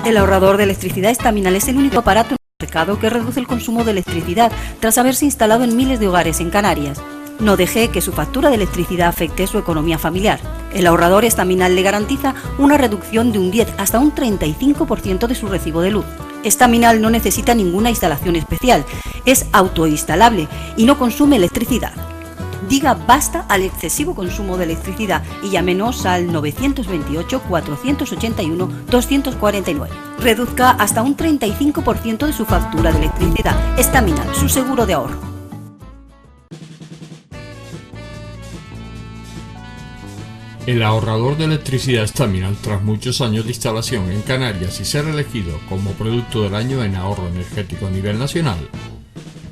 El ahorrador de electricidad Estaminal es el único aparato en el mercado que reduce el consumo de electricidad tras haberse instalado en miles de hogares en Canarias. No deje que su factura de electricidad afecte su economía familiar. El ahorrador Estaminal le garantiza una reducción de un 10 hasta un 35% de su recibo de luz. Estaminal no necesita ninguna instalación especial, es autoinstalable y no consume electricidad. Diga basta al excesivo consumo de electricidad y llámenos al 928-481-249. Reduzca hasta un 35% de su factura de electricidad. Estaminal, su seguro de ahorro. El ahorrador de electricidad Estaminal, tras muchos años de instalación en Canarias y ser elegido como producto del año en ahorro energético a nivel nacional,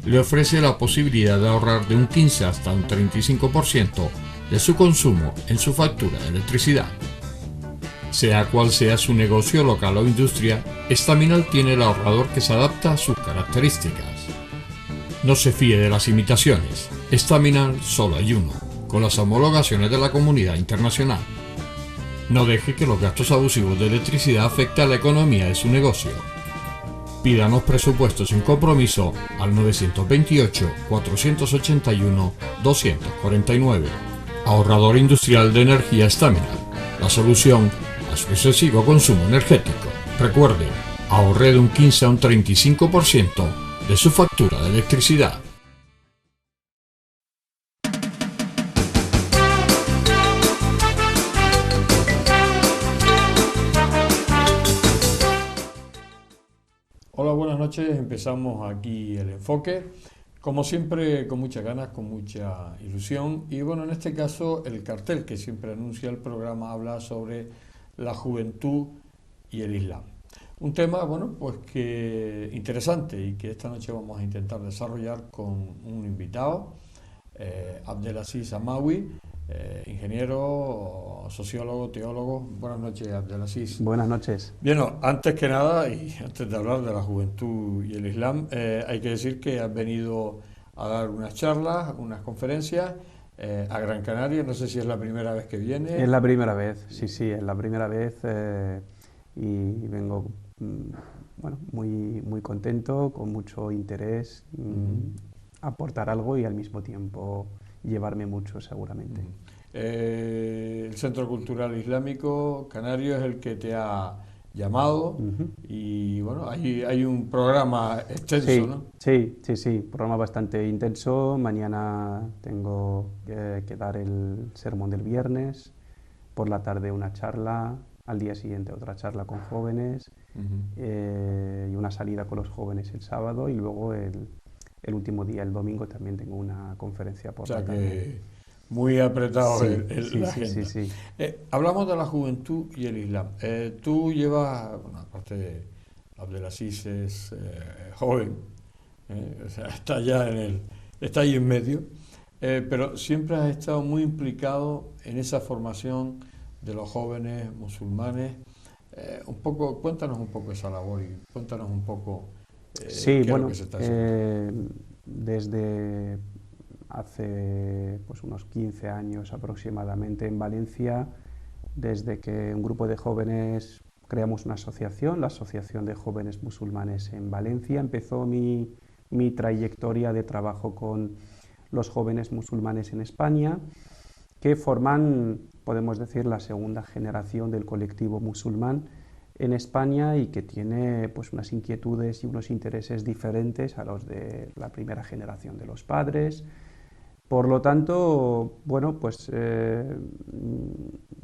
le ofrece la posibilidad de ahorrar de un 15 hasta un 35% de su consumo en su factura de electricidad. Sea cual sea su negocio local o industria, Estaminal tiene el ahorrador que se adapta a sus características. No se fíe de las imitaciones, Estaminal solo hay uno, con las homologaciones de la comunidad internacional. No deje que los gastos abusivos de electricidad afecten a la economía de su negocio. Pídanos presupuestos sin compromiso al 928-481-249. Ahorrador industrial de energía Estaminal, la solución a su excesivo consumo energético. Recuerde, ahorre de un 15 a un 35% de su factura de electricidad. Hola, buenas noches. Empezamos aquí el enfoque, como siempre con muchas ganas, con mucha ilusión. Y bueno, en este caso el cartel que siempre anuncia el programa habla sobre la juventud y el Islam. Un tema, bueno, pues que interesante y que esta noche vamos a intentar desarrollar con un invitado, Abdelaziz Amawi, ingeniero, sociólogo, teólogo. Buenas noches, Abdelaziz. Buenas noches. Bien, antes que nada, y antes de hablar de la juventud y el Islam, hay que decir que has venido a dar unas charlas, unas conferencias a Gran Canaria. No sé si es la primera vez que vienes. Es la primera vez, sí, es la primera vez y vengo bueno, muy contento, con mucho interés, aportar algo y al mismo tiempo llevarme mucho seguramente. El Centro Cultural Islámico Canario es el que te ha llamado y bueno, hay un programa extenso, sí, ¿no? Sí, programa bastante intenso. Mañana tengo que dar el sermón del viernes, por la tarde una charla, al día siguiente otra charla con jóvenes y una salida con los jóvenes el sábado y luego el último día, el domingo, también tengo una conferencia por la tarde. Que muy apretado la agenda. Sí. Hablamos de la juventud y el Islam. Tú llevas, bueno, aparte de Abdelaziz es joven, o sea, está ahí en medio, pero siempre has estado muy implicado en esa formación de los jóvenes musulmanes. Cuéntanos un poco esa labor y cuéntanos un poco qué bueno, es lo que se está haciendo. Desde hace unos 15 años aproximadamente en Valencia, desde que un grupo de jóvenes creamos una asociación, la Asociación de Jóvenes Musulmanes en Valencia, empezó mi trayectoria de trabajo con los jóvenes musulmanes en España que forman, podemos decir, la segunda generación del colectivo musulmán en España y que tiene pues unas inquietudes y unos intereses diferentes a los de la primera generación de los padres. Por lo tanto, bueno, pues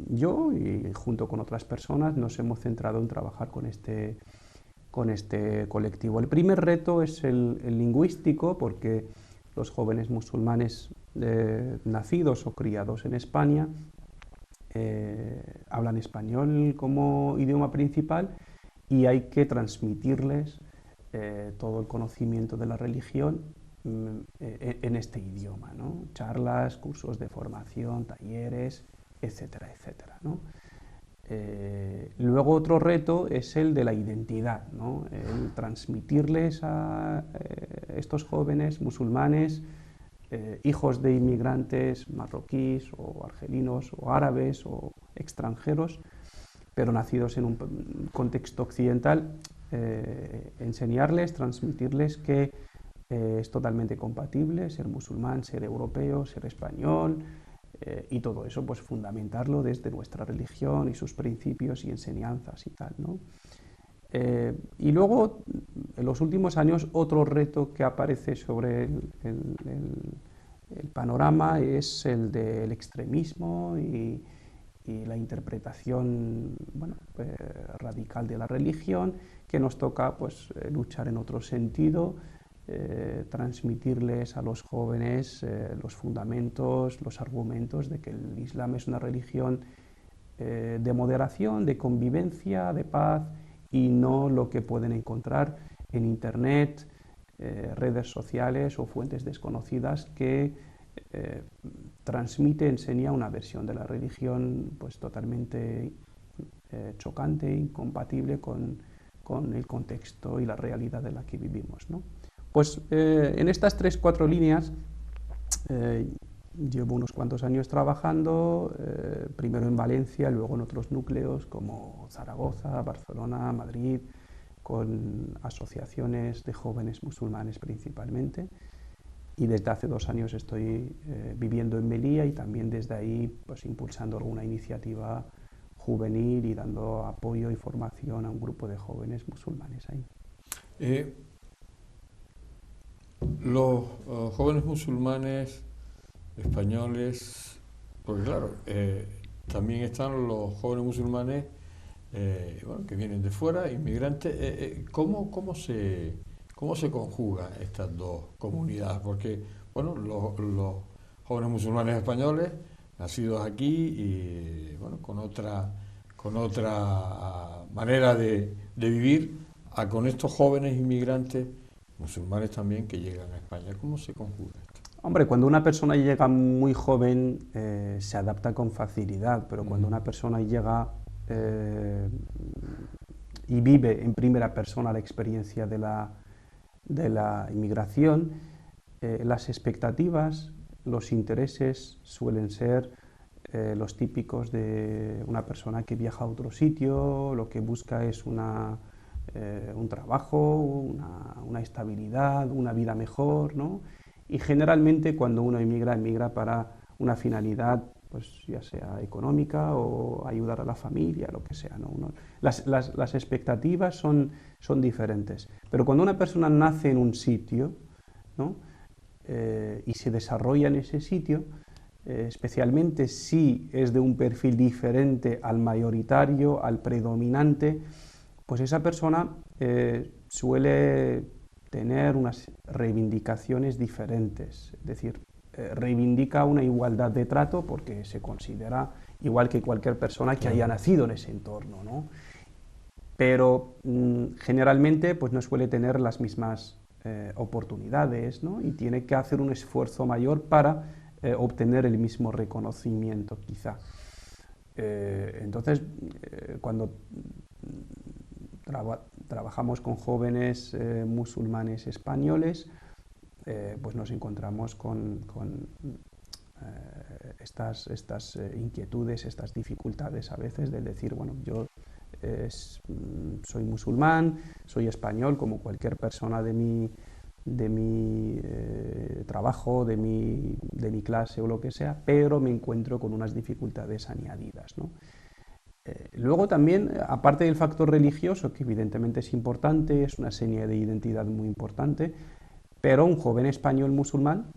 yo y junto con otras personas nos hemos centrado en trabajar con este colectivo. El primer reto es el lingüístico, porque los jóvenes musulmanes nacidos o criados en España hablan español como idioma principal y hay que transmitirles todo el conocimiento de la religión en este idioma, ¿no? Charlas, cursos de formación, talleres, etcétera, etcétera, ¿no? Luego otro reto es el de la identidad, ¿no? El transmitirles a estos jóvenes musulmanes, hijos de inmigrantes marroquíes o argelinos o árabes o extranjeros, pero nacidos en un contexto occidental, enseñarles, transmitirles que es totalmente compatible ser musulmán, ser europeo, ser español, y todo eso pues fundamentarlo desde nuestra religión y sus principios y enseñanzas y tal, ¿no? Y luego, en los últimos años, otro reto que aparece sobre el panorama es el del extremismo y la interpretación, bueno, radical de la religión, que nos toca pues, luchar en otro sentido, transmitirles a los jóvenes los fundamentos, los argumentos de que el Islam es una religión de moderación, de convivencia, de paz, y no lo que pueden encontrar en Internet, redes sociales o fuentes desconocidas que transmite, enseña una versión de la religión pues totalmente chocante, incompatible con el contexto y la realidad en la que vivimos, ¿no? Pues en estas 3-4 líneas llevo unos cuantos años trabajando, primero en Valencia, luego en otros núcleos como Zaragoza, Barcelona, Madrid, con asociaciones de jóvenes musulmanes principalmente, y desde hace 2 años estoy viviendo en Melilla y también desde ahí pues, impulsando alguna iniciativa juvenil y dando apoyo y formación a un grupo de jóvenes musulmanes ahí. Los jóvenes musulmanes españoles, porque claro, también están los jóvenes musulmanes bueno, que vienen de fuera, inmigrantes. ¿Cómo se conjugan estas dos comunidades? Porque bueno, los jóvenes musulmanes españoles nacidos aquí y bueno, con otra manera de vivir, con estos jóvenes inmigrantes musulmanes también que llegan a España. ¿Cómo se conjuga esto? Hombre, cuando una persona llega muy joven se adapta con facilidad, pero cuando una persona llega y vive en primera persona la experiencia de la inmigración, las expectativas, los intereses suelen ser los típicos de una persona que viaja a otro sitio, lo que busca es un trabajo, una estabilidad, una vida mejor, ¿no? Y generalmente cuando uno emigra para una finalidad, pues ya sea económica o ayudar a la familia, lo que sea, ¿no? Las expectativas son diferentes, pero cuando una persona nace en un sitio, ¿no? Y se desarrolla en ese sitio, especialmente si es de un perfil diferente al mayoritario, al predominante, pues esa persona suele tener unas reivindicaciones diferentes, es decir, reivindica una igualdad de trato porque se considera igual que cualquier persona que haya nacido en ese entorno, ¿no? Pero generalmente pues no suele tener las mismas oportunidades, ¿no? Y tiene que hacer un esfuerzo mayor para obtener el mismo reconocimiento, quizá. Entonces, cuando trabajamos con jóvenes musulmanes españoles, pues nos encontramos con estas inquietudes, estas dificultades a veces de decir, bueno, yo soy musulmán, soy español como cualquier persona de de mi trabajo, de mi clase o lo que sea, pero me encuentro con unas dificultades añadidas, ¿no? Luego también, aparte del factor religioso, que evidentemente es importante, es una seña de identidad muy importante, pero un joven español musulmán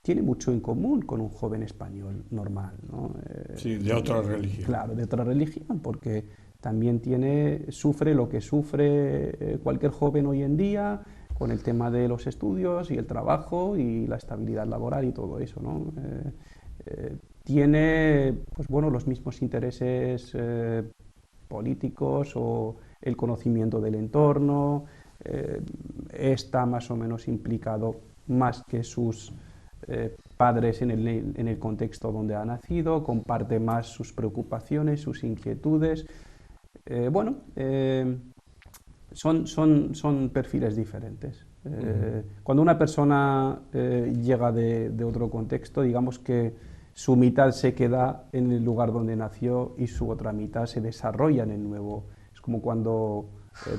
tiene mucho en común con un joven español normal, ¿no? Sí, de otra religión. Claro, de otra religión, porque también sufre lo que sufre cualquier joven hoy en día, con el tema de los estudios y el trabajo y la estabilidad laboral y todo eso, ¿no? Tiene, pues bueno, los mismos intereses políticos o el conocimiento del entorno, está más o menos implicado más que sus padres en el contexto donde ha nacido, comparte más sus preocupaciones, sus inquietudes. Son perfiles diferentes. Cuando una persona llega de otro contexto, digamos que su mitad se queda en el lugar donde nació y su otra mitad se desarrolla en el nuevo. Es como cuando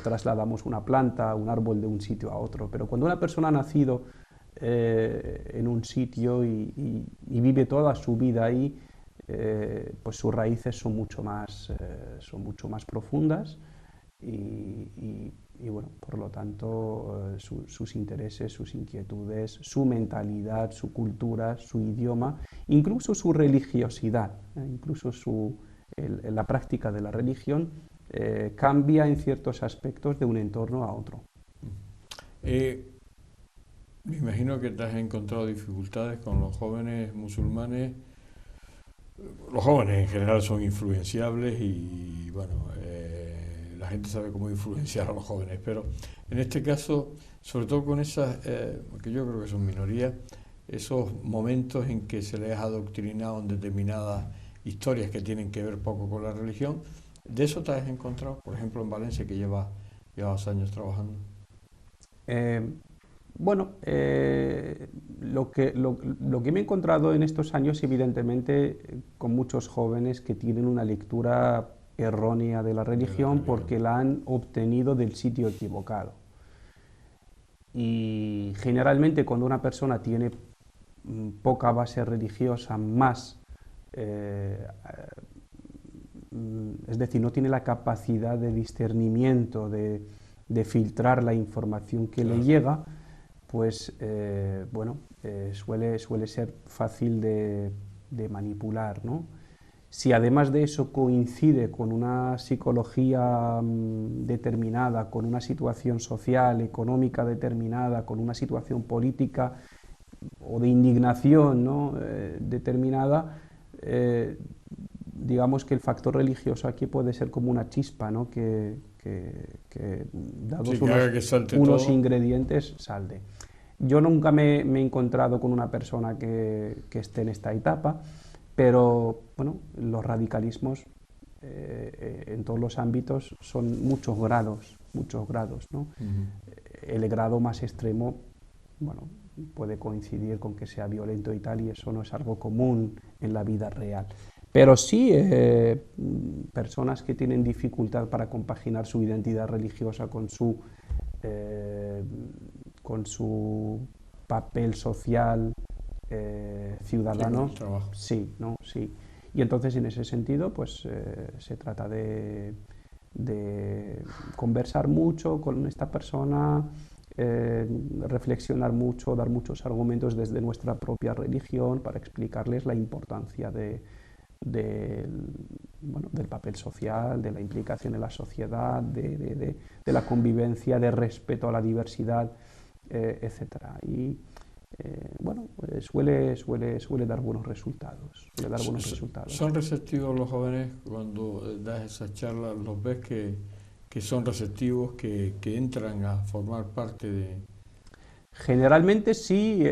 trasladamos una planta, un árbol de un sitio a otro. Pero cuando una persona ha nacido en un sitio y vive toda su vida ahí, pues sus raíces son mucho más profundas y bueno, por lo tanto sus intereses, sus inquietudes, su mentalidad, su cultura, su idioma, incluso su religiosidad, incluso la práctica de la religión cambia en ciertos aspectos de un entorno a otro. Me imagino que te has encontrado dificultades con los jóvenes musulmanes. Los jóvenes en general son influenciables y bueno, la gente sabe cómo influenciar a los jóvenes, pero en este caso, sobre todo con esas, que yo creo que son minorías, esos momentos en que se les ha adoctrinado en determinadas historias que tienen que ver poco con la religión, ¿de eso te has encontrado? Por ejemplo, en Valencia, que llevas años trabajando. Lo que me he encontrado en estos años, evidentemente, con muchos jóvenes que tienen una lectura errónea de la religión porque la han obtenido del sitio equivocado. Y generalmente cuando una persona tiene poca base religiosa, es decir, no tiene la capacidad de discernimiento, de filtrar la información que le llega, pues suele ser fácil de manipular, ¿no? Si además de eso coincide con una psicología determinada, con una situación social, económica determinada, con una situación política o de indignación, ¿no? Determinada, digamos que el factor religioso aquí puede ser como una chispa, ¿no? que dados unos ingredientes salte. Yo nunca me he encontrado con una persona que esté en esta etapa, pero bueno, los radicalismos en todos los ámbitos son muchos grados, ¿no? Uh-huh. El grado más extremo, bueno, puede coincidir con que sea violento y tal, y eso no es algo común en la vida real. Pero sí, personas que tienen dificultad para compaginar su identidad religiosa con su papel social, ciudadano, sí, ¿no? Sí. Y entonces en ese sentido, pues se trata de conversar mucho con esta persona, reflexionar mucho, dar muchos argumentos desde nuestra propia religión para explicarles la importancia del papel social, de la implicación en la sociedad, de la convivencia, de respeto a la diversidad, etcétera. Y suele dar buenos resultados. ¿Son receptivos los jóvenes cuando das esas charlas? ¿Los ves que son receptivos, que entran a formar parte de...? Generalmente sí,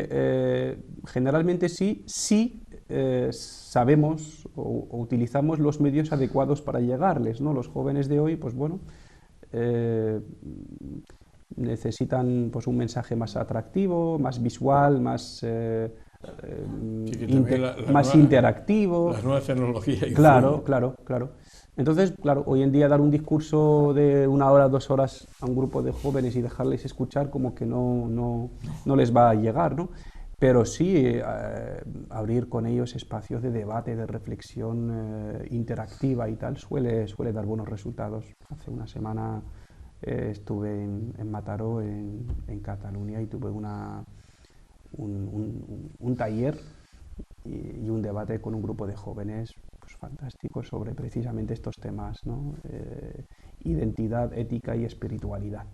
sabemos o utilizamos los medios adecuados para llegarles, ¿no? Los jóvenes de hoy, pues bueno, necesitan pues un mensaje más atractivo, más visual, más interactivo. Las nuevas tecnologías. Claro. Entonces, claro, hoy en día dar un discurso de 1 hora, 2 horas a un grupo de jóvenes y dejarles escuchar como que no les va a llegar, ¿no? Pero sí abrir con ellos espacios de debate, de reflexión interactiva y tal, suele dar buenos resultados. Hace una semana estuve en Mataró, en Cataluña, y tuve un taller y un debate con un grupo de jóvenes pues, fantásticos sobre precisamente estos temas, ¿no? Identidad, ética y espiritualidad.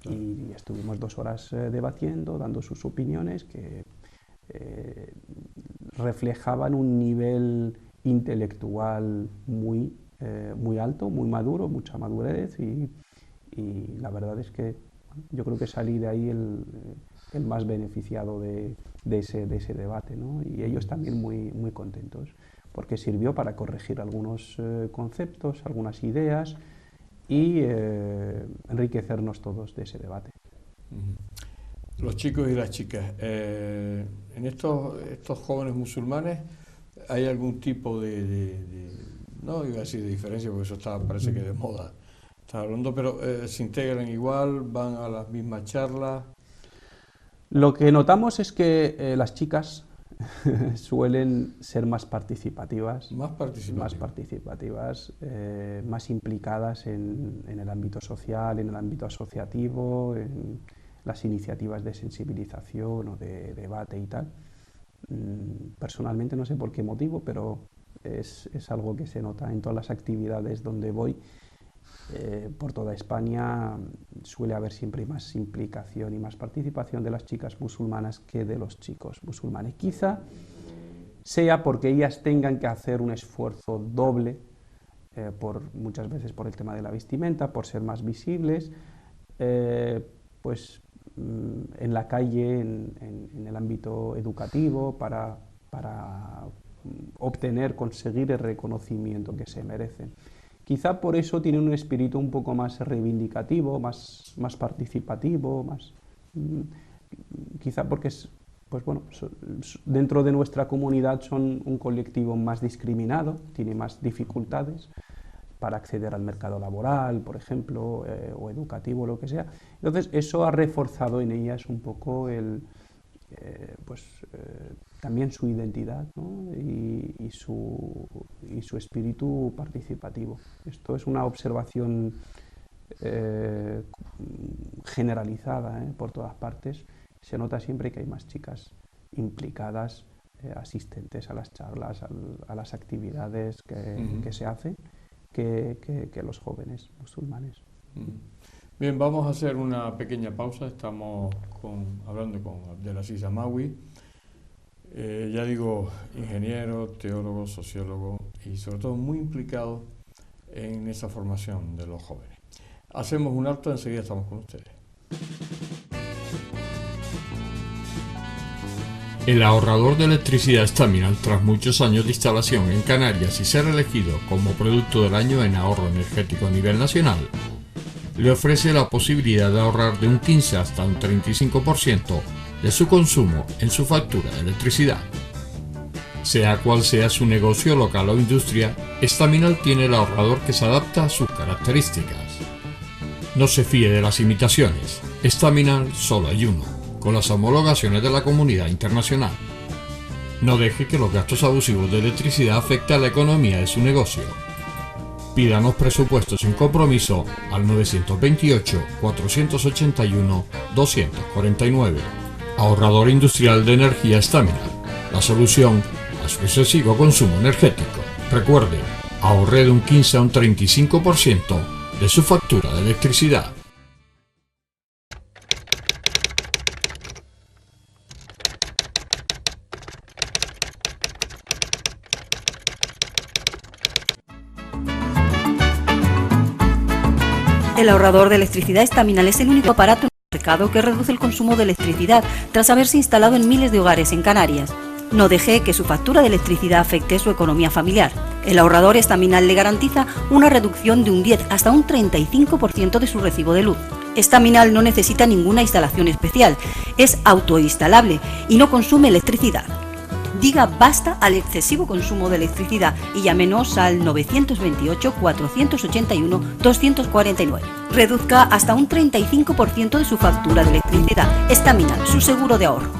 Y estuvimos 2 horas debatiendo, dando sus opiniones que reflejaban un nivel intelectual muy alto, muy maduro, mucha madurez, y la verdad es que yo creo que salí de ahí el más beneficiado de ese debate, ¿no? Y ellos también muy contentos, porque sirvió para corregir algunos conceptos, algunas ideas, y enriquecernos todos de ese debate. Los chicos y las chicas, en estos jóvenes musulmanes, ¿hay algún tipo no iba a decir de diferencia, porque eso parece que de moda está hablando, pero se integran igual, van a las mismas charlas? Lo que notamos es que las chicas suelen ser más participativas, más implicadas en el ámbito social, en el ámbito asociativo, en las iniciativas de sensibilización o de debate y tal. Personalmente no sé por qué motivo, pero es algo que se nota en todas las actividades donde voy. Por toda España suele haber siempre más implicación y más participación de las chicas musulmanas que de los chicos musulmanes. Quizá sea porque ellas tengan que hacer un esfuerzo doble, muchas veces por el tema de la vestimenta, por ser más visibles, pues en la calle, en el ámbito educativo, para conseguir el reconocimiento que se merecen. Quizá por eso tienen un espíritu un poco más reivindicativo, más participativo, quizá porque pues bueno, dentro de nuestra comunidad son un colectivo más discriminado, tiene más dificultades para acceder al mercado laboral, por ejemplo, o educativo, lo que sea. Entonces eso ha reforzado en ellas un poco también su identidad, ¿no? y su espíritu participativo. Esto es una observación generalizada por todas partes. Se nota siempre que hay más chicas implicadas, asistentes a las charlas, a las actividades que se hacen, que los jóvenes musulmanes. Bien, vamos a hacer una pequeña pausa. Estamos hablando con Abdelaziz Hamaoui, ya digo, ingeniero, teólogo, sociólogo y sobre todo muy implicado en esa formación de los jóvenes. Hacemos un alto, enseguida estamos con ustedes. El ahorrador de electricidad Staminal, tras muchos años de instalación en Canarias y ser elegido como producto del año en ahorro energético a nivel nacional, le ofrece la posibilidad de ahorrar de un 15 hasta un 35% de su consumo en su factura de electricidad. Sea cual sea su negocio local o industria, Staminal tiene el ahorrador que se adapta a sus características. No se fíe de las imitaciones, Staminal solo hay uno, con las homologaciones de la comunidad internacional. No deje que los gastos abusivos de electricidad afecten a la economía de su negocio. Pídanos presupuestos sin compromiso al 928-481-249. Ahorrador industrial de energía Staminal, la solución a su excesivo consumo energético. Recuerde, ahorre de un 15 a un 35% de su factura de electricidad. El ahorrador de electricidad Staminal es el único aparato en el mercado que reduce el consumo de electricidad tras haberse instalado en miles de hogares en Canarias. No deje que su factura de electricidad afecte su economía familiar. El ahorrador Staminal le garantiza una reducción de un 10 hasta un 35% de su recibo de luz. Staminal no necesita ninguna instalación especial, es autoinstalable y no consume electricidad. Diga basta al excesivo consumo de electricidad y llámenos al 928 481 249. Reduzca hasta un 35% de su factura de electricidad. Staminal, su seguro de ahorro.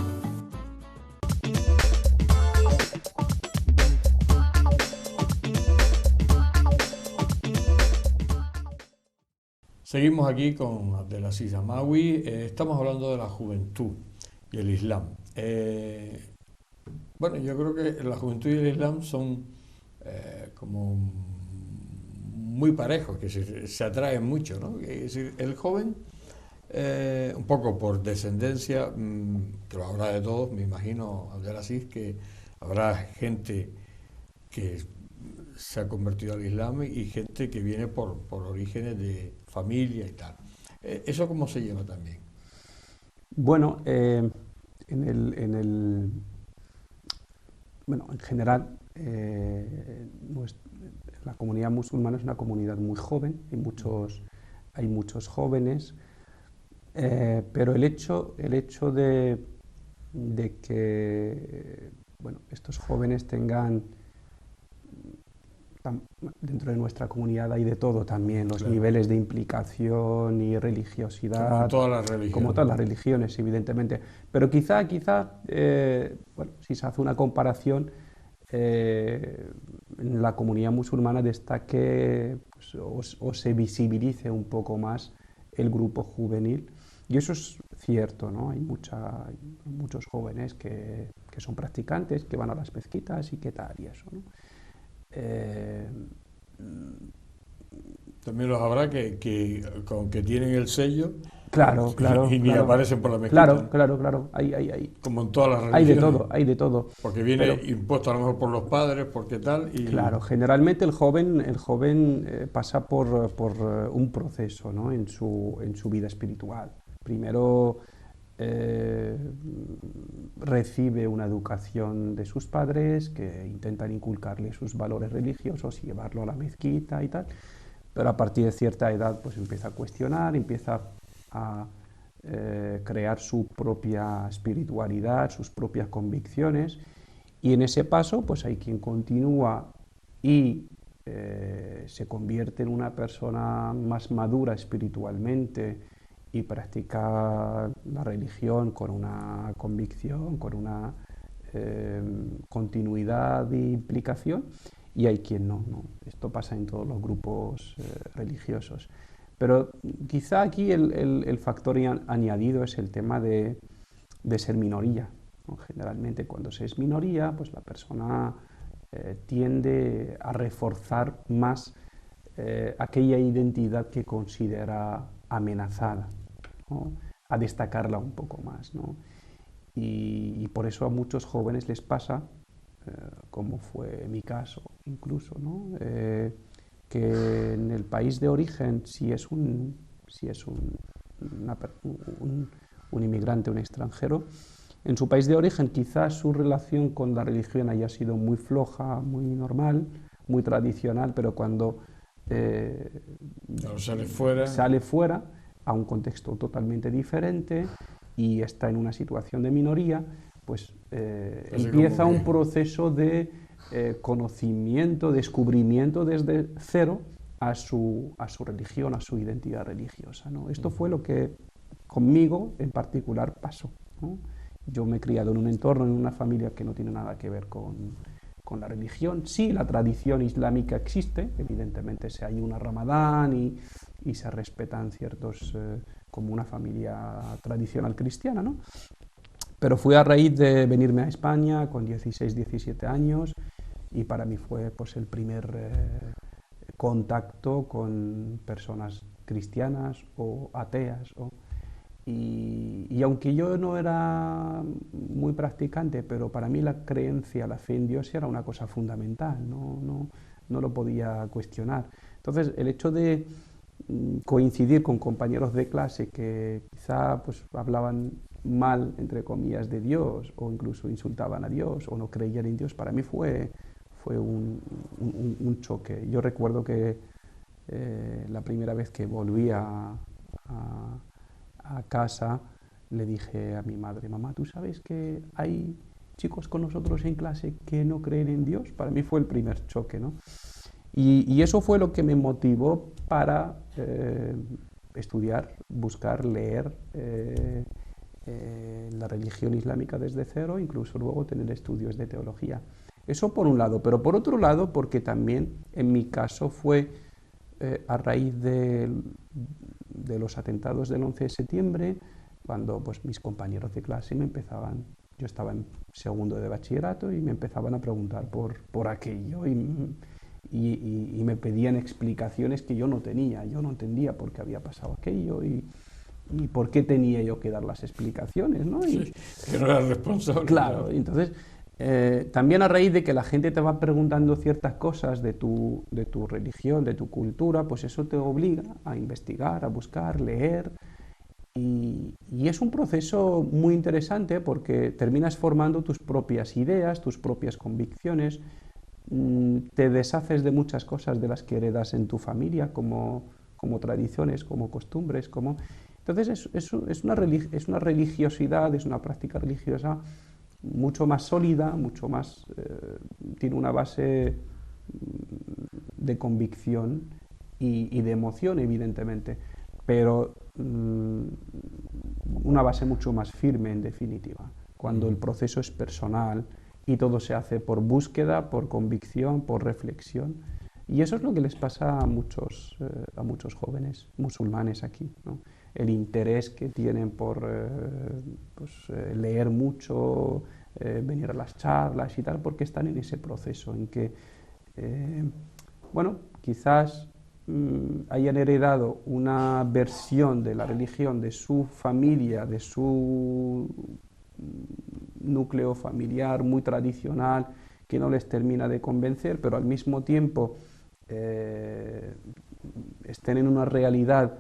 Seguimos aquí con Abdelaziz Hamaoui. Estamos hablando de la juventud y el Islam. Bueno, yo creo que la juventud y el Islam son como muy parejos, que se atraen mucho, ¿no? Es decir, el joven, un poco por descendencia, que lo habrá de todos, me imagino, Abdelaziz, que habrá gente que se ha convertido al Islam y gente que viene por orígenes de familia y tal. ¿Eso cómo se lleva también? Bueno, bueno, en general, la comunidad musulmana es una comunidad muy joven, hay muchos jóvenes, pero el hecho de que bueno, estos jóvenes tengan, dentro de nuestra comunidad hay de todo también, los Claro. niveles de implicación y religiosidad, Como todas las religiones, evidentemente, pero quizá bueno, si se hace una comparación, en la comunidad musulmana destaque, pues, o se visibilice un poco más el grupo juvenil, y eso es cierto, ¿no? Hay muchos jóvenes que son practicantes, que van a las mezquitas y qué tal y eso, ¿no? También los habrá que tienen el sello Claro, y ni claro. aparecen por la mezquita. Claro. Hay Como en todas las religiones. hay de todo. Porque viene Pero, impuesto a lo mejor por los padres, porque tal. Y claro, generalmente el joven pasa por un proceso, ¿no? en su vida espiritual. Primero recibe una educación de sus padres que intentan inculcarle sus valores religiosos y llevarlo a la mezquita y tal, pero a partir de cierta edad pues empieza a cuestionar, empieza a crear su propia espiritualidad, sus propias convicciones, y en ese paso pues hay quien continúa y se convierte en una persona más madura espiritualmente y practica la religión con una convicción, con una continuidad e implicación, y hay quien no. Esto pasa en todos los grupos religiosos. Pero quizá aquí el factor añadido es el tema de ser minoría, ¿no? Generalmente cuando se es minoría, pues la persona tiende a reforzar más aquella identidad que considera amenazada, ¿no? A destacarla un poco más, ¿no? Y por eso a muchos jóvenes les pasa, como fue mi caso incluso, ¿no? Que en el país de origen, si es un inmigrante, un extranjero, en su país de origen quizás su relación con la religión haya sido muy floja, muy normal, muy tradicional, pero cuando sale fuera a un contexto totalmente diferente y está en una situación de minoría, pues empieza un proceso de conocimiento, descubrimiento desde cero a su religión, a su identidad religiosa, ¿no? Esto fue lo que conmigo en particular pasó, ¿no? Yo me he criado en un entorno, en una familia que no tiene nada que ver con la religión. Sí, la tradición islámica existe, evidentemente se ayuna Ramadán y se respetan ciertos, como una familia tradicional cristiana, ¿no? Pero fue a raíz de venirme a España con 16, 17 años, y para mí fue pues el primer contacto con personas cristianas o ateas, y aunque yo no era muy practicante, pero para mí la creencia, la fe en Dios era una cosa fundamental, no lo podía cuestionar. Entonces el hecho de coincidir con compañeros de clase que quizá pues hablaban mal, entre comillas, de Dios, o incluso insultaban a Dios o no creían en Dios, para mí fue un choque. Yo recuerdo que la primera vez que volví a casa le dije a mi madre: mamá, ¿tú sabes que hay chicos con nosotros en clase que no creen en Dios. Para mí fue el primer choque, ¿no? Y eso fue lo que me motivó para estudiar, buscar, leer la religión islámica desde cero, incluso luego tener estudios de teología. Eso por un lado, pero por otro lado, porque también en mi caso fue a raíz de los atentados del 11 de septiembre, cuando pues, mis compañeros de clase me empezaban, yo estaba en segundo de bachillerato y me empezaban a preguntar por aquello y me pedían explicaciones que yo no tenía, yo no entendía por qué había pasado aquello y por qué tenía yo que dar las explicaciones, ¿no? Sí, que no era responsable. Claro, y entonces también a raíz de que la gente te va preguntando ciertas cosas de tu religión, de tu cultura, pues eso te obliga a investigar, a buscar, leer. Y es un proceso muy interesante porque terminas formando tus propias ideas, tus propias convicciones, te deshaces de muchas cosas de las que heredas en tu familia, como tradiciones, como costumbres, como... Entonces es una religiosidad, es una práctica religiosa mucho más sólida, mucho más... tiene una base de convicción y de emoción, evidentemente, pero una base mucho más firme, en definitiva, cuando el proceso es personal y todo se hace por búsqueda, por convicción, por reflexión. Y eso es lo que les pasa a muchos jóvenes musulmanes aquí, ¿no? El interés que tienen por leer mucho, venir a las charlas y tal, porque están en ese proceso en que, quizás hayan heredado una versión de la religión de su familia, de su núcleo familiar muy tradicional, que no les termina de convencer, pero al mismo tiempo estén en una realidad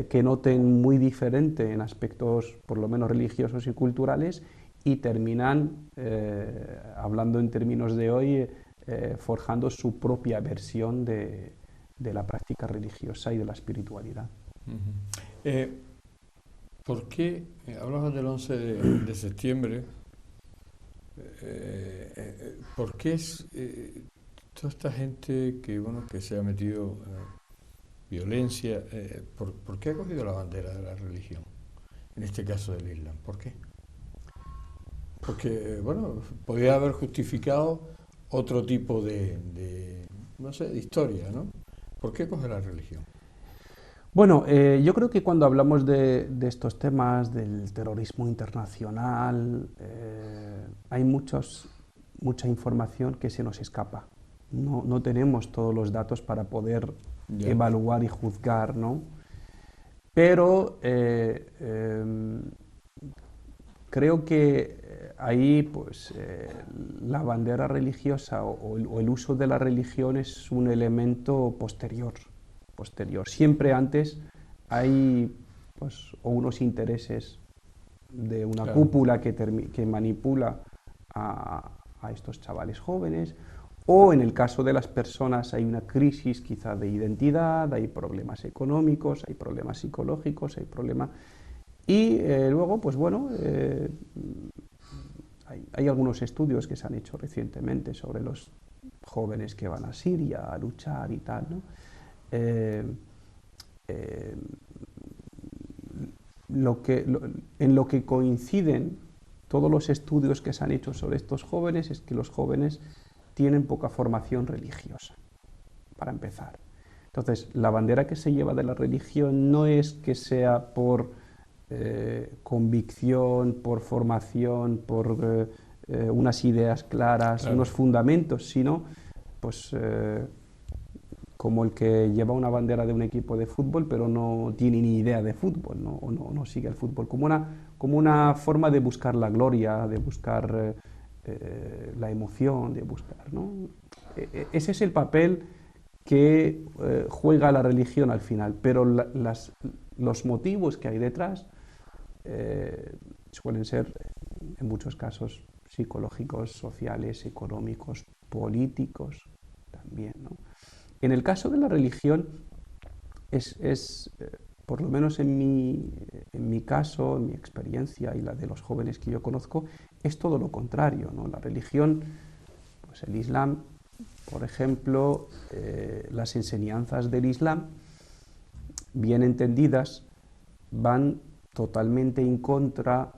que noten muy diferente en aspectos por lo menos religiosos y culturales y terminan, hablando en términos de hoy, forjando su propia versión de la práctica religiosa y de la espiritualidad. ¿Por qué, hablabas del 11 de septiembre, por qué toda esta gente que se ha metido violencia, ¿por qué ha cogido la bandera de la religión? En este caso del Islam, ¿por qué? Porque, podría haber justificado otro tipo de historia, ¿no? ¿Por qué coge la religión? Bueno, yo creo que cuando hablamos de estos temas, del terrorismo internacional, hay mucha información que se nos escapa. No tenemos todos los datos para poder evaluar y juzgar, ¿no? Pero creo que ahí pues, la bandera religiosa o el uso de la religión es un elemento posterior. Siempre antes hay pues, o unos intereses de una cúpula que manipula a estos chavales jóvenes, o en el caso de las personas hay una crisis quizá de identidad, hay problemas económicos, hay problemas psicológicos, hay problemas... Y luego, pues hay algunos estudios que se han hecho recientemente sobre los jóvenes que van a Siria a luchar y tal, ¿no? En lo que coinciden todos los estudios que se han hecho sobre estos jóvenes es que los jóvenes tienen poca formación religiosa, para empezar. Entonces, la bandera que se lleva de la religión no es que sea por convicción, por formación, por unas ideas claras, unos fundamentos, sino pues como el que lleva una bandera de un equipo de fútbol pero no tiene ni idea de fútbol, ¿no? O no sigue el fútbol, como una forma de buscar la gloria, de buscar la emoción, de buscar, ¿no? Ese es el papel que juega la religión al final, pero los motivos que hay detrás suelen ser, en muchos casos, psicológicos, sociales, económicos, políticos también, ¿no? En el caso de la religión es por lo menos en mi caso, en mi experiencia y la de los jóvenes que yo conozco, es todo lo contrario, ¿no? La religión, pues el Islam, por ejemplo, las enseñanzas del Islam, bien entendidas, van totalmente en contra,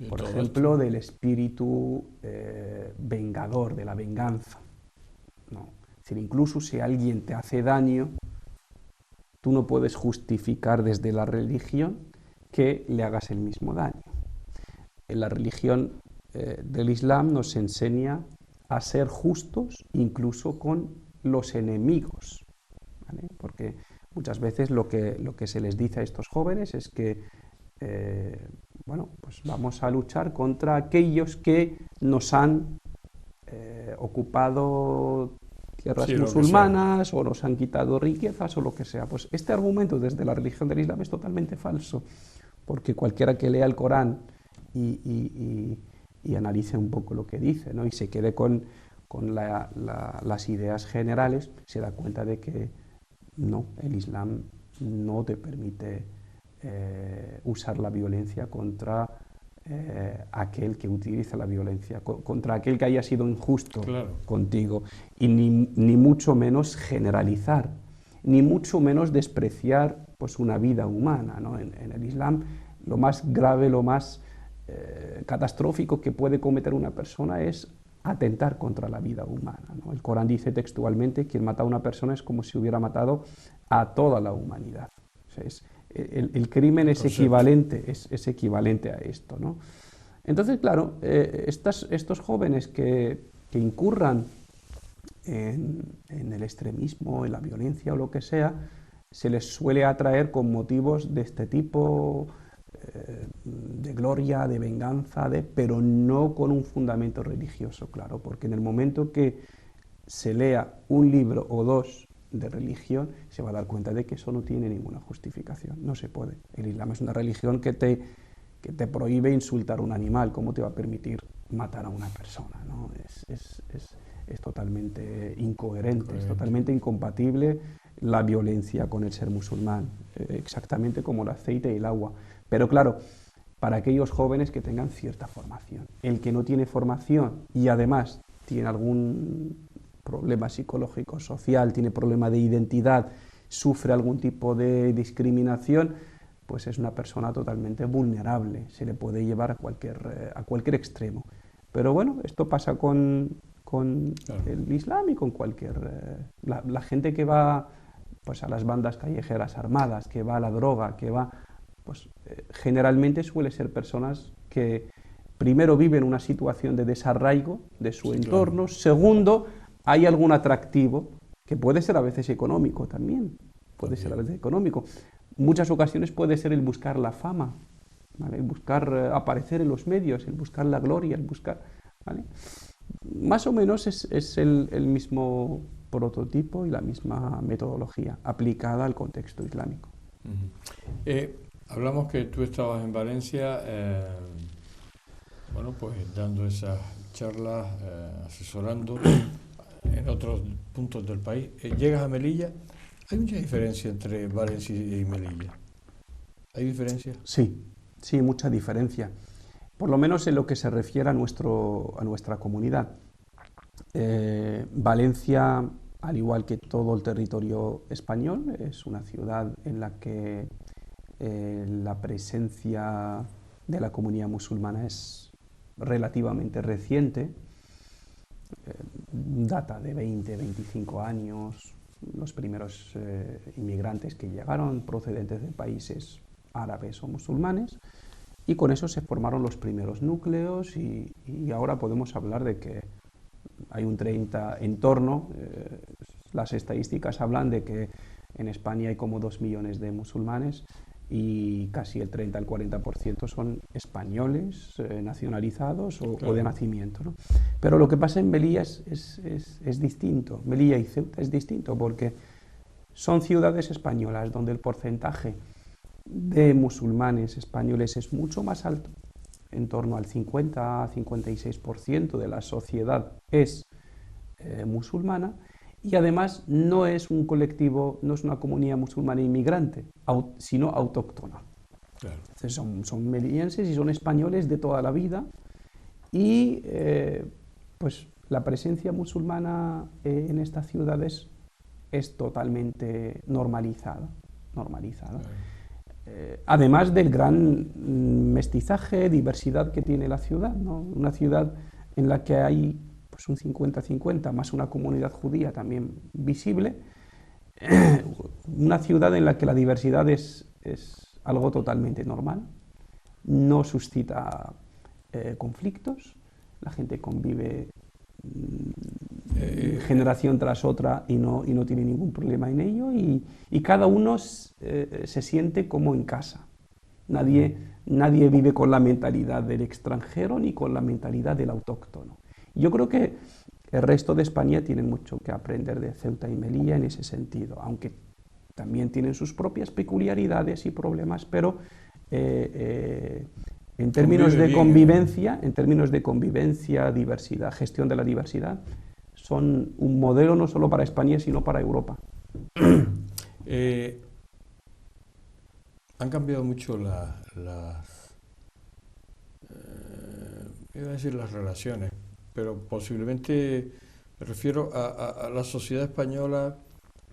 por ejemplo, del espíritu vengador, de la venganza, ¿no? Es decir, incluso si alguien te hace daño, tú no puedes justificar desde la religión que le hagas el mismo daño. En la religión del Islam nos enseña a ser justos incluso con los enemigos, ¿vale? Porque muchas veces lo que se les dice a estos jóvenes es que bueno, pues vamos a luchar contra aquellos que nos han ocupado tierras musulmanas o nos han quitado riquezas o lo que sea. Pues este argumento desde la religión del Islam es totalmente falso, porque cualquiera que lea el Corán y analice un poco lo que dice, ¿no? Y se quede con las ideas generales, se da cuenta de que no, el Islam no te permite usar la violencia contra aquel que utiliza la violencia, contra aquel que haya sido injusto contigo, y ni mucho menos generalizar, ni mucho menos despreciar pues una vida humana, ¿no? En el Islam lo más grave, lo más catastrófico que puede cometer una persona es atentar contra la vida humana, ¿no? El Corán dice textualmente: quien mata a una persona es como si hubiera matado a toda la humanidad. O sea, el crimen es equivalente, es equivalente a esto, ¿no? Entonces, claro, estos jóvenes que incurran en el extremismo, en la violencia o lo que sea, se les suele atraer con motivos de este tipo, de gloria, de venganza, pero no con un fundamento religioso, claro, porque en el momento que se lea un libro o dos de religión, se va a dar cuenta de que eso no tiene ninguna justificación, no se puede. El Islam es una religión que te prohíbe insultar a un animal. ¿Cómo te va a permitir matar a una persona, ¿no? Es totalmente incoherente, es totalmente incompatible la violencia con el ser musulmán, exactamente como el aceite y el agua. Pero claro, para aquellos jóvenes que tengan cierta formación. El que no tiene formación y además tiene algún problema psicológico, social, tiene problema de identidad, sufre algún tipo de discriminación, pues es una persona totalmente vulnerable, se le puede llevar a cualquier extremo. Pero bueno, esto pasa con el Islam y con cualquier... La gente que va pues a las bandas callejeras armadas, que va a la droga, que va... pues generalmente suele ser personas que primero viven una situación de desarraigo de su entorno, segundo, hay algún atractivo, que puede ser a veces económico también, ser a veces económico. Muchas ocasiones puede ser el buscar la fama, ¿vale? El buscar aparecer en los medios, el buscar la gloria, el buscar... ¿vale? Más o menos es el mismo prototipo y la misma metodología aplicada al contexto islámico. Hablamos que tú estabas en Valencia, bueno, pues dando esas charlas, asesorando en otros puntos del país. Llegas a Melilla. ¿Hay mucha diferencia entre Valencia y Melilla? ¿Hay diferencia? Sí, mucha diferencia. Por lo menos en lo que se refiere a nuestra comunidad. Valencia, al igual que todo el territorio español, es una ciudad en la que la presencia de la comunidad musulmana es relativamente reciente, data de 20-25 años. Los primeros inmigrantes que llegaron procedentes de países árabes o musulmanes, y con eso se formaron los primeros núcleos y ahora podemos hablar de que hay un 30 en torno, las estadísticas hablan de que en España hay como 2 millones de musulmanes y casi el 30 al 40% son españoles nacionalizados o de nacimiento, ¿no? Pero lo que pasa en Melilla es distinto. Melilla y Ceuta es distinto porque son ciudades españolas donde el porcentaje de musulmanes españoles es mucho más alto, en torno al 50-56% de la sociedad es musulmana, Y además no es un colectivo, no es una comunidad musulmana inmigrante, sino autóctona. Claro. Entonces son melienses y son españoles de toda la vida, y pues la presencia musulmana en estas ciudades es totalmente normalizada. Claro. Además del gran mestizaje, diversidad que tiene la ciudad, ¿no? Una ciudad en la que hay pues un 50-50, más una comunidad judía también visible, una ciudad en la que la diversidad es algo totalmente normal, no suscita conflictos, la gente convive generación tras otra y no tiene ningún problema en ello, y cada uno se siente como en casa. Nadie vive con la mentalidad del extranjero ni con la mentalidad del autóctono. Yo creo que el resto de España tiene mucho que aprender de Ceuta y Melilla en ese sentido, aunque también tienen sus propias peculiaridades y problemas, pero en términos de convivencia, diversidad, gestión de la diversidad, son un modelo no solo para España, sino para Europa. Han cambiado mucho iba a decir las relaciones, pero posiblemente me refiero a la sociedad española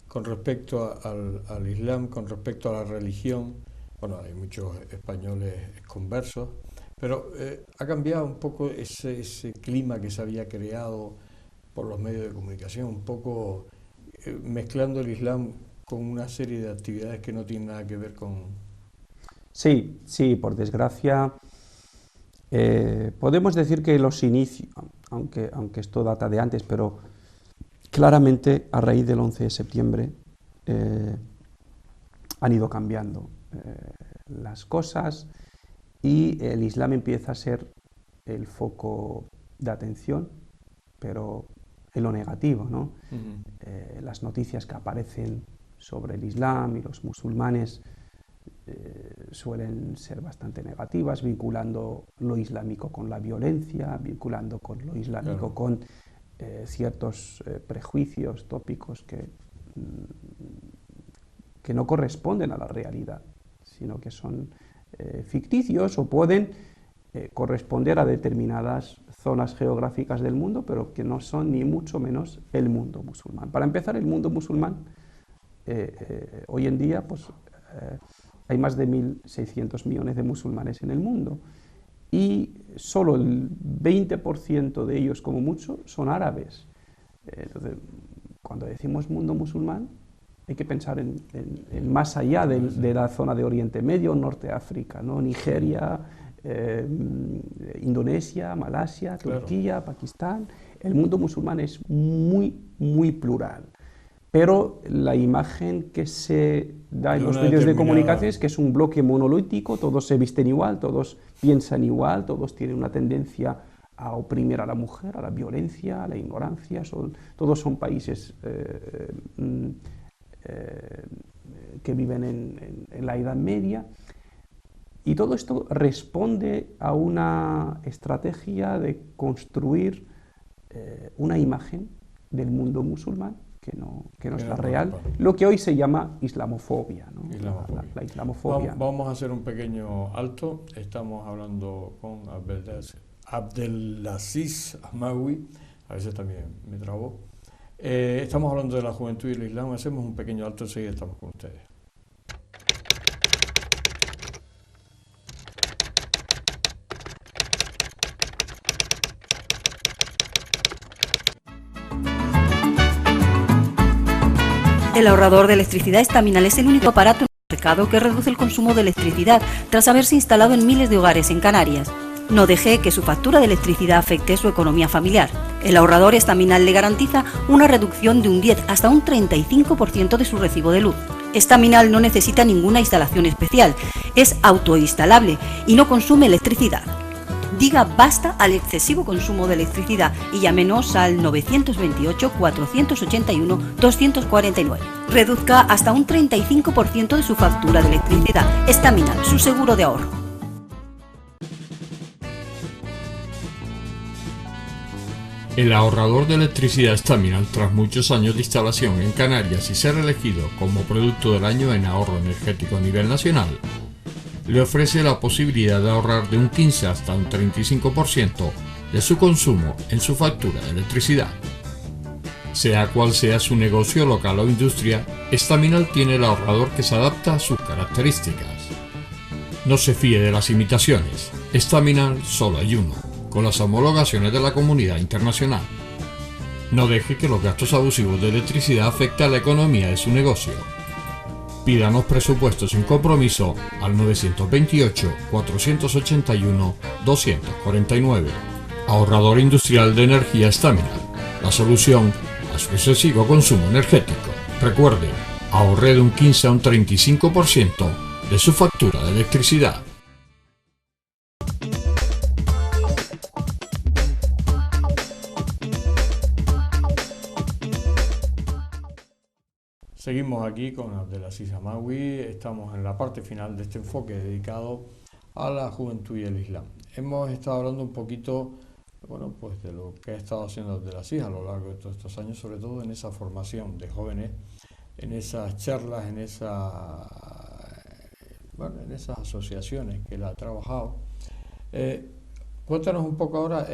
con respecto al Islam, con respecto a la religión. Bueno, hay muchos españoles conversos, pero ha cambiado un poco ese clima que se había creado por los medios de comunicación, un poco mezclando el Islam con una serie de actividades que no tienen nada que ver con... Sí, por desgracia, podemos decir que los inicios, aunque esto data de antes, pero claramente a raíz del 11 de septiembre han ido cambiando las cosas, y el Islam empieza a ser el foco de atención, pero en lo negativo, ¿no? Uh-huh. Las noticias que aparecen sobre el Islam y los musulmanes suelen ser bastante negativas, vinculando lo islámico con la violencia, vinculando con lo islámico con ciertos prejuicios, tópicos que no corresponden a la realidad, sino que son ficticios o pueden corresponder a determinadas zonas geográficas del mundo, pero que no son ni mucho menos el mundo musulmán. Para empezar, el mundo musulmán hoy en día pues, hay más de 1.600 millones de musulmanes en el mundo, y solo el 20% de ellos, como mucho, son árabes. Entonces, cuando decimos mundo musulmán, hay que pensar en más allá de la zona de Oriente Medio, Norte de África, ¿no? Nigeria, Indonesia, Malasia, Turquía, Pakistán. El mundo musulmán es muy, muy plural. Pero la imagen que se da en los medios de comunicación es que es un bloque monolítico, todos se visten igual, todos piensan igual, todos tienen una tendencia a oprimir a la mujer, a la violencia, a la ignorancia. Todos son países que viven en la Edad Media, y todo esto responde a una estrategia de construir una imagen del mundo musulmán que no es la real, lo que hoy se llama islamofobia, ¿no? La islamofobia. Vamos a hacer un pequeño alto. Estamos hablando con Abdelaziz Ahmaoui, a veces también me trabo. Estamos hablando de la juventud y el Islam. Hacemos un pequeño alto, enseguida estamos con ustedes. El ahorrador de electricidad Estaminal es el único aparato en el mercado que reduce el consumo de electricidad tras haberse instalado en miles de hogares en Canarias. No deje que su factura de electricidad afecte su economía familiar. El ahorrador Estaminal le garantiza una reducción de un 10 hasta un 35% de su recibo de luz. Estaminal no necesita ninguna instalación especial, es autoinstalable y no consume electricidad. Diga basta al excesivo consumo de electricidad y llámenos al 928-481-249. Reduzca hasta un 35% de su factura de electricidad. Estaminal, su seguro de ahorro. El ahorrador de electricidad Staminal, tras muchos años de instalación en Canarias y ser elegido como producto del año en ahorro energético a nivel nacional, le ofrece la posibilidad de ahorrar de un 15 hasta un 35% de su consumo en su factura de electricidad. Sea cual sea su negocio local o industria, Staminal tiene el ahorrador que se adapta a sus características. No se fíe de las imitaciones, Staminal solo hay uno, con las homologaciones de la comunidad internacional. No deje que los gastos abusivos de electricidad afecten a la economía de su negocio. Pídanos presupuestos sin compromiso al 928-481-249. Ahorrador industrial de energía Staminal, la solución a su excesivo consumo energético. Recuerde, ahorre de un 15 a un 35% de su factura de electricidad. Seguimos aquí con Abdelaziz Hamaoui, estamos en la parte final de este enfoque dedicado a la juventud y el Islam. Hemos estado hablando un poquito, bueno, pues de lo que ha estado haciendo Abdelaziz a lo largo de todos estos años, sobre todo en esa formación de jóvenes, en esas charlas, en esas asociaciones que él ha trabajado. Cuéntanos un poco ahora,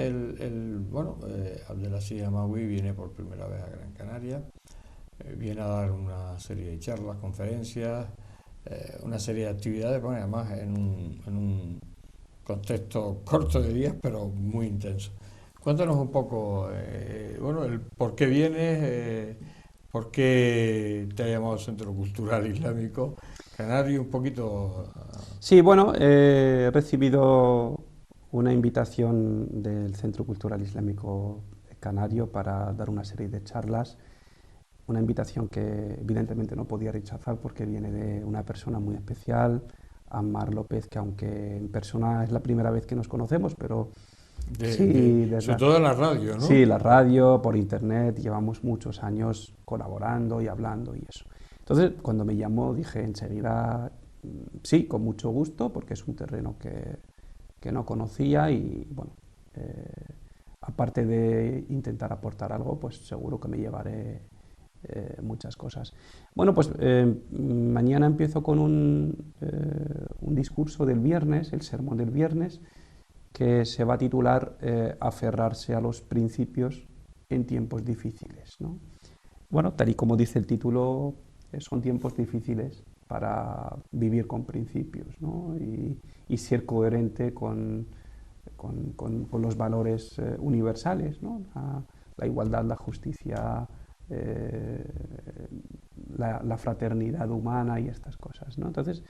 Abdelaziz Hamaoui viene por primera vez a Gran Canaria. Viene a dar una serie de charlas, conferencias, una serie de actividades, bueno, además en un contexto corto de días, pero muy intenso. Cuéntanos un poco, el por qué vienes, por qué te ha llamado Centro Cultural Islámico Canario, un poquito. Sí, bueno, he recibido una invitación del Centro Cultural Islámico Canario para dar una serie de charlas. Una invitación que evidentemente no podía rechazar porque viene de una persona muy especial, Ammar López, que aunque en persona es la primera vez que nos conocemos, pero sobre todo en la radio, ¿no? Sí, la radio, por internet, llevamos muchos años colaborando y hablando y eso. Entonces, cuando me llamó, dije enseguida, sí, con mucho gusto, porque es un terreno que no conocía y, bueno, aparte de intentar aportar algo, pues seguro que me llevaré muchas cosas. Bueno, pues mañana empiezo con un discurso del viernes, el sermón del viernes, que se va a titular Aferrarse a los principios en tiempos difíciles, ¿no? Bueno, tal y como dice el título, son tiempos difíciles para vivir con principios, ¿no? y ser coherente con los valores universales, ¿no? La igualdad, la justicia, la fraternidad humana y estas cosas, ¿no? Entonces,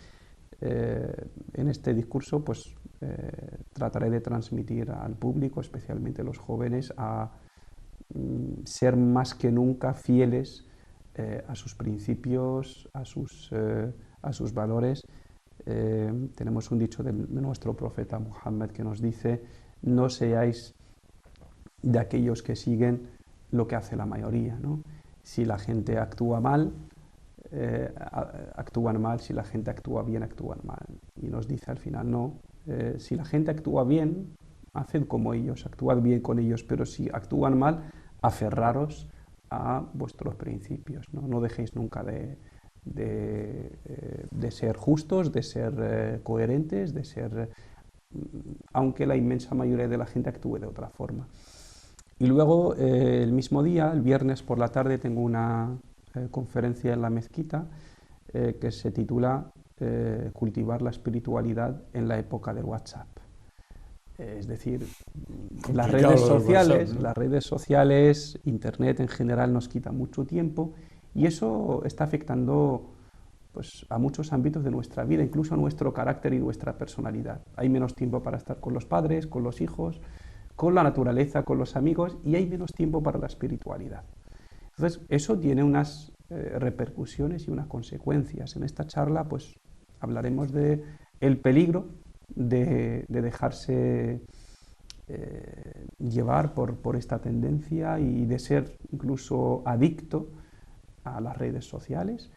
en este discurso, pues trataré de transmitir al público, especialmente los jóvenes, a ser más que nunca fieles a sus principios, a sus valores. Tenemos un dicho de nuestro profeta Muhammad que nos dice: no seáis de aquellos que siguen lo que hace la mayoría, ¿no? Si la gente actúa mal, actúan mal; si la gente actúa bien, actúan mal. Y nos dice al final, no, si la gente actúa bien, haced como ellos, actuad bien con ellos, pero si actúan mal, aferraros a vuestros principios, ¿no? No dejéis nunca de ser justos, de ser coherentes, de ser, aunque la inmensa mayoría de la gente actúe de otra forma. Y luego, el mismo día, el viernes por la tarde, tengo una conferencia en la mezquita que se titula Cultivar la espiritualidad en la época del WhatsApp. Es decir, las redes sociales, internet en general nos quita mucho tiempo y eso está afectando, pues, a muchos ámbitos de nuestra vida, incluso a nuestro carácter y nuestra personalidad. Hay menos tiempo para estar con los padres, con los hijos, con la naturaleza, con los amigos, y hay menos tiempo para la espiritualidad. Entonces, eso tiene unas repercusiones y unas consecuencias. En esta charla, pues, hablaremos de el peligro de dejarse llevar por esta tendencia y de ser incluso adicto a las redes sociales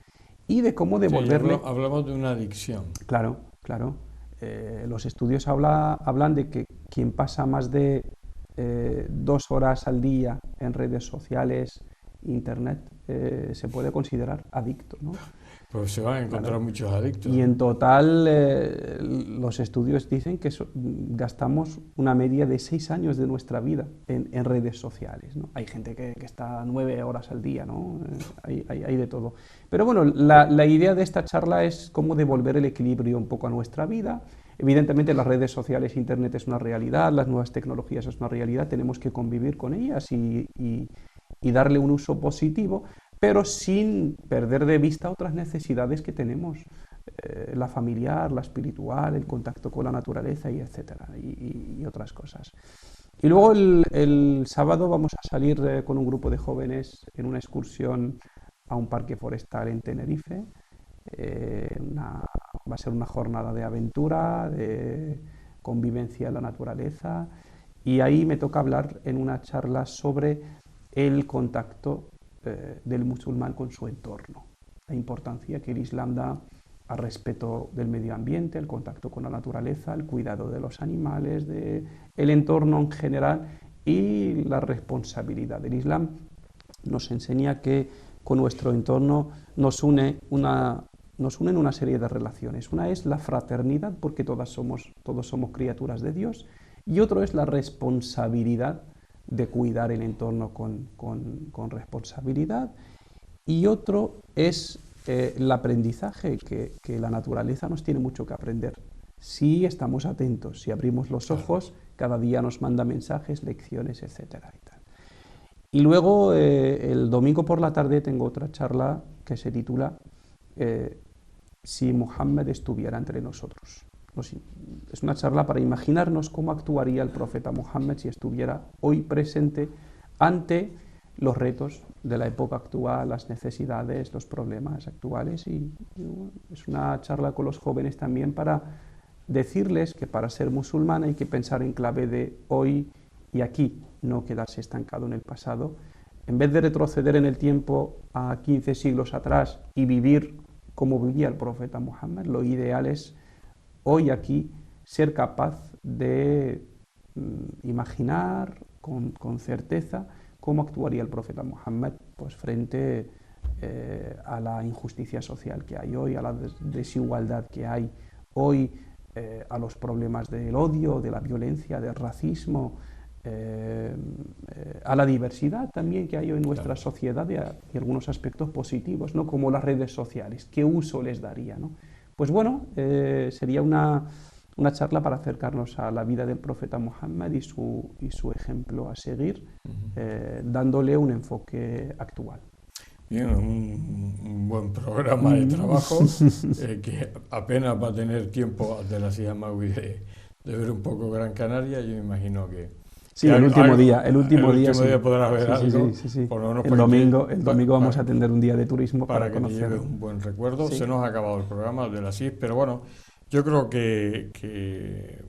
y de cómo devolverle... Sí, hablamos de una adicción. Claro. Los estudios hablan de que quien pasa más de 2 horas al día en redes sociales, internet, se puede considerar adicto, ¿no? Pues se van a encontrar muchos adictos. Y en total los estudios dicen que gastamos una media de 6 años de nuestra vida en redes sociales, ¿no? Hay gente que está 9 horas al día, ¿no? Hay de todo. Pero bueno, la idea de esta charla es cómo devolver el equilibrio un poco a nuestra vida. Evidentemente las redes sociales, internet es una realidad, las nuevas tecnologías es una realidad, tenemos que convivir con ellas y darle un uso positivo, pero sin perder de vista otras necesidades que tenemos, la familiar, la espiritual, el contacto con la naturaleza y etcétera, y otras cosas. Y luego el sábado vamos a salir con un grupo de jóvenes en una excursión a un parque forestal en Tenerife. Va a ser una jornada de aventura, de convivencia en la naturaleza, y ahí me toca hablar en una charla sobre el contacto del musulmán con su entorno, la importancia que el Islam da al respeto del medio ambiente, el contacto con la naturaleza, el cuidado de los animales, el entorno en general y la responsabilidad. El Islam nos enseña que con nuestro entorno nos unen una serie de relaciones. Una es la fraternidad, porque todos somos criaturas de Dios, y otro es la responsabilidad de cuidar el entorno con responsabilidad, y otro es el aprendizaje, que la naturaleza nos tiene mucho que aprender. Si estamos atentos, si abrimos los ojos, cada día nos manda mensajes, lecciones, etcétera y tal. Y luego el domingo por la tarde tengo otra charla que se titula Si Muhammad estuviera entre nosotros. Es una charla para imaginarnos cómo actuaría el profeta Muhammad si estuviera hoy presente ante los retos de la época actual, las necesidades, los problemas actuales. Y es una charla con los jóvenes también para decirles que para ser musulmán hay que pensar en clave de hoy y aquí, no quedarse estancado en el pasado. En vez de retroceder en el tiempo a 15 siglos atrás y vivir como vivía el profeta Muhammad, lo ideal es hoy aquí ser capaz de imaginar con certeza cómo actuaría el profeta Muhammad pues, frente a la injusticia social que hay hoy, a la desigualdad que hay hoy, a los problemas del odio, de la violencia, del racismo, a la diversidad también que hay hoy en nuestra sociedad y algunos aspectos positivos, ¿no? Como las redes sociales, ¿qué uso les daría, ¿no? Pues bueno, sería una charla para acercarnos a la vida del profeta Muhammad y su ejemplo a seguir, dándole un enfoque actual. Bien, un buen programa de trabajo que apenas va a tener tiempo Abdelaziz Hamaoui de ver un poco Gran Canaria. Yo me imagino que sí, el último día sí. podrás ver algo. Sí. Por lo menos el domingo vamos a tener un día de turismo para que conocer. te lleves un buen recuerdo. Sí. Se nos ha acabado el programa Abdelaziz, pero bueno, yo creo que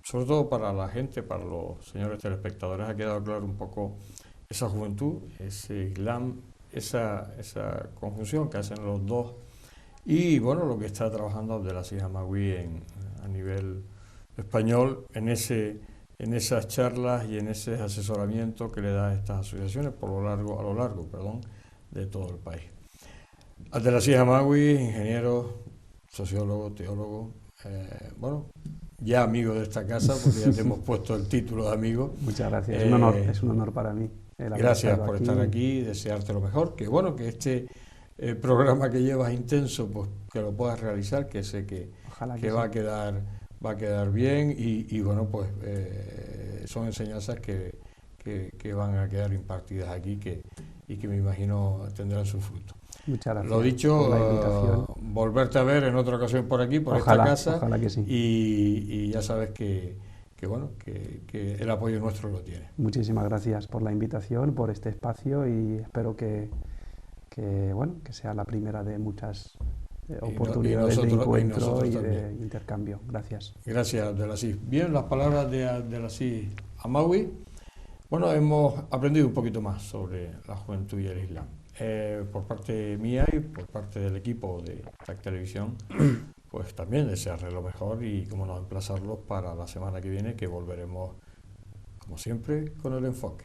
sobre todo para la gente, para los señores telespectadores, ha quedado claro un poco esa juventud, ese Islam, esa conjunción que hacen los dos, y bueno, lo que está trabajando Abdelaziz Hamaoui a nivel español en esas charlas y en ese asesoramiento que le da a estas asociaciones a lo largo de todo el país. Abdelaziz Hamaoui, ingeniero, sociólogo, teólogo, bueno, ya amigo de esta casa, porque ya te hemos puesto el título de amigo. Muchas gracias, es un honor para mí. Gracias por estar aquí, desearte lo mejor, que bueno, que este programa que llevas intenso, pues que lo puedas realizar, que sé que va a quedar bien y bueno, pues son enseñanzas que van a quedar impartidas aquí y que me imagino tendrán su fruto. Muchas gracias. Lo dicho, por la invitación. Volverte a ver en otra ocasión por aquí, por esta casa. Ojalá que sí. Y ya sabes que el apoyo nuestro lo tiene. Muchísimas gracias por la invitación, por este espacio, y espero que sea la primera de muchas oportunidades de encuentro y de intercambio. Gracias. Gracias, Abdelaziz. Bien, las palabras de Abdelaziz Hamaoui. Bueno, hemos aprendido un poquito más sobre la juventud y el Islam. Por parte mía y por parte del equipo de TAC Televisión, pues también desearles lo mejor y, como no, emplazarlos para la semana que viene, que volveremos como siempre, con el enfoque.